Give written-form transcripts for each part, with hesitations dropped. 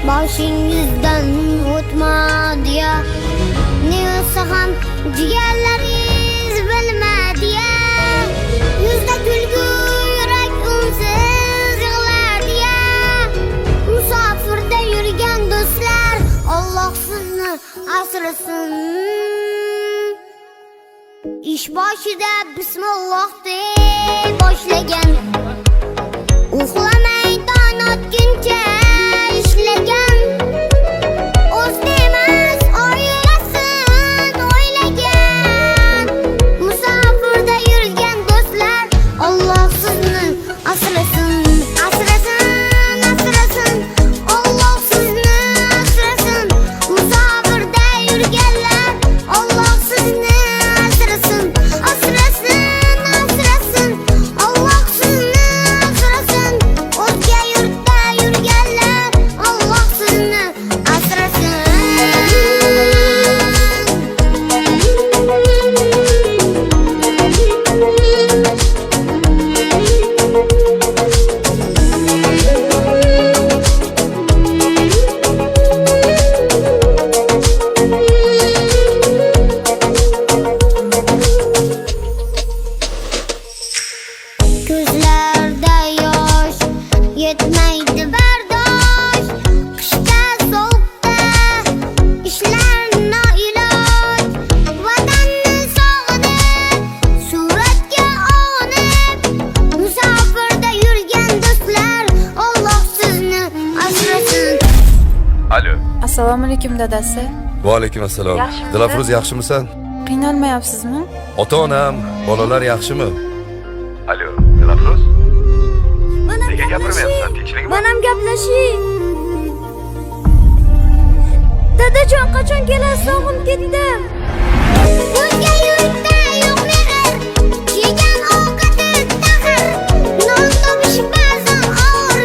boshingizdan o'tma diye. Ne olsa ham jigarlaringiz bilma diye. Yuzda kulgu yurak unsiz yig'lar diye. Musofirda yurgan do'stlar Alloh sizni asrasin. İş boshida bismillah deb boshlagan. Uxlamay tong otguncha ishlagan. O'zini emas oilasin o'ylagan. Musofirda yurgan do'stlar Alloh sizni asrasin. Asrasin, asrasin. Alloh sizni asrasin. Musofirda yurganlar Alloh sizni asrasin. Asrasin, asrasin. Alloh sizni asrasin. O'zga yurtda yurganlar Alloh sizni asrasin. Ko'zlarda yosh yetmaydi bardosh. Qishda sovuqda ishlar noiloj. Vatanni sog'inib suratga olib. Musofirda yurgan do'stlar Alloh sizni asrasin. Alo. Assalomu alaykum dadasi. Va alaykum assalom. Dilafruz yaxshimisan? Qiynalmayapsizmi? Ota-onam, bolalar yaxshimi? Alo, Dilafruz? Nega gapirmayapsan? Tinchlikmi? Manam gaplashing. Dadajon qachon kelasiz? Sog'inib ketdim. O'zga yurtda yo'q mehr, yegan ovqati taxir. Non topish ba'zan og'ir,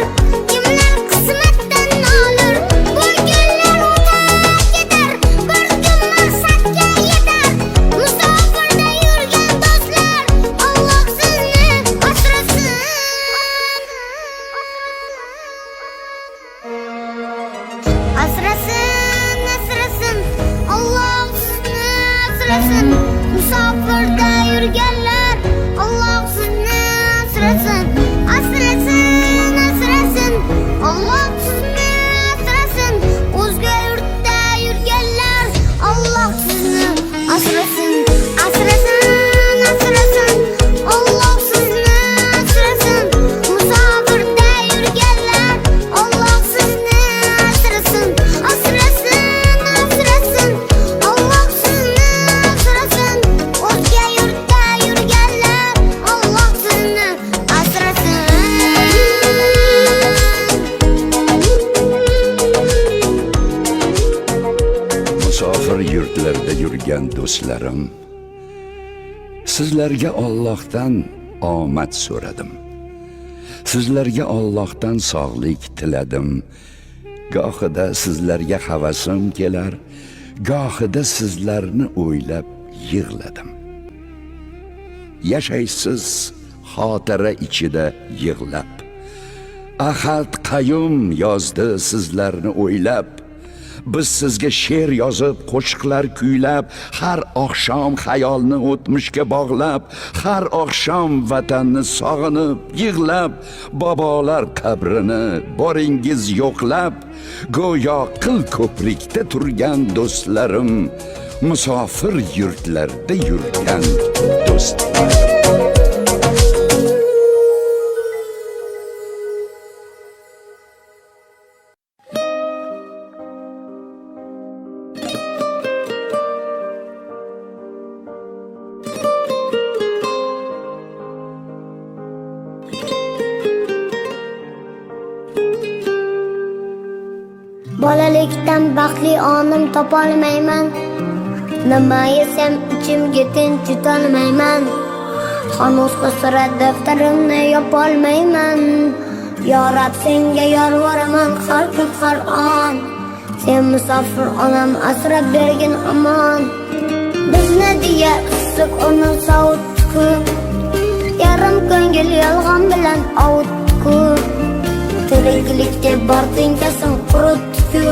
kimlar qismatdan olur. Bo'lganlar o'tib ketar, bir kun maqsadga yetar. Musofirda yurgan do'stlar Alloh sizni asrasin. Asrasin, asrasin. Alloh sizni asrasin. Musofirda yurganlar Alloh sizni asrasin. Asrasin, asrasin. Alloh sizni asrasin. O'zga yurtda yurganlar Alloh sizni asrasin. Asrasin, asrasin. Alloh sizni asrasin. Musofirda yurganlar Alloh sizni asrasin. Asrasin, asrasin. Alloh sizni asrasin. O'zga yurtda yurganlar Alloh sizni asrasin. Musofir yurtlarda yurgan do'stlarim, sizlarga Allohdan omad so'radim. Sizlarga Allohdan sog'lik tiladim. Gohida sizlarga havasim kelar, gohida sizlarni o'ylab yig'ladim. Yashaysiz xotira ichida yig'lab. Ahad Qayyum yozdi sizlarni o'ylab. Biz sizga she'r yozib, qo'shiqlar kuylab, har oqshom xayolni o'tmishga bog'lab, har oqshom vatanni sog'inib, yig'lab, bobolar qabrini boringiz yo'qlab, go'yo qil ko'prikda turgan do'stlarim, musofir yurtlarda yurgan do'stlarim. Bolalikdan baxtli onim topolmayman. Nima yesam ichimga tinch yutolmayman. Hanuz qisra daftarimni yopolmayman. Ya Rab senga yolvoraman har kun har on. Sen musofir onam asrab bergin amon. Bizni deya issiq uni sovutdi. Yarim ko'ngil yolg'on bilan ovutdi. Tiriklikda bording kasim qurutdi.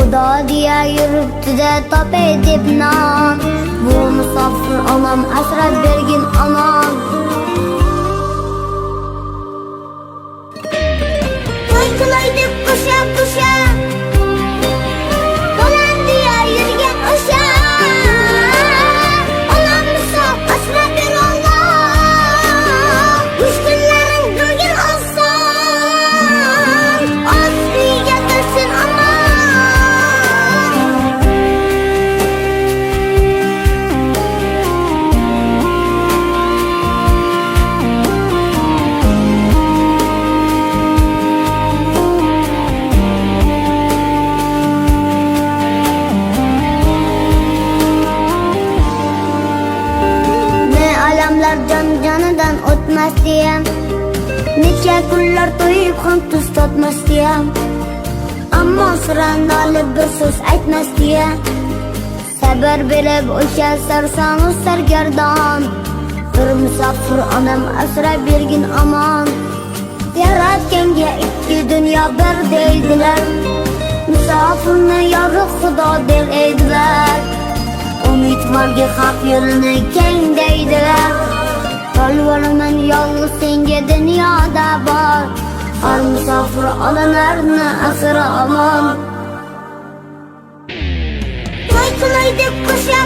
Xudo deya yuribdi-da topay deb non. Bu musofir onam asrab bergin omon. To'y qilay deb qo'sha bo'lan deya yurgan o'sha. Onam musof asrab ber Alloh. Mushkullaring birgin oson. Ostiga tursin omon. Jonidan o'tmas diyam, necha kunlar to'yib ham tuz totmas diyam, ammo sirani olib bir so'z aytmas diyam. Sabr berib o'sha sarsonu sargardon, bir musofir onam asrab bergin omon. Yaratganga ikki dunyo bir deydilar, musofirni yorug' Xudo der eydilar. Umidvorga haq yo'lini keng deydilar. Qolvaraman yolg'iz senga dunyoda bor. Har musofir onalarni asra omon. To'y qilay deb qo'sha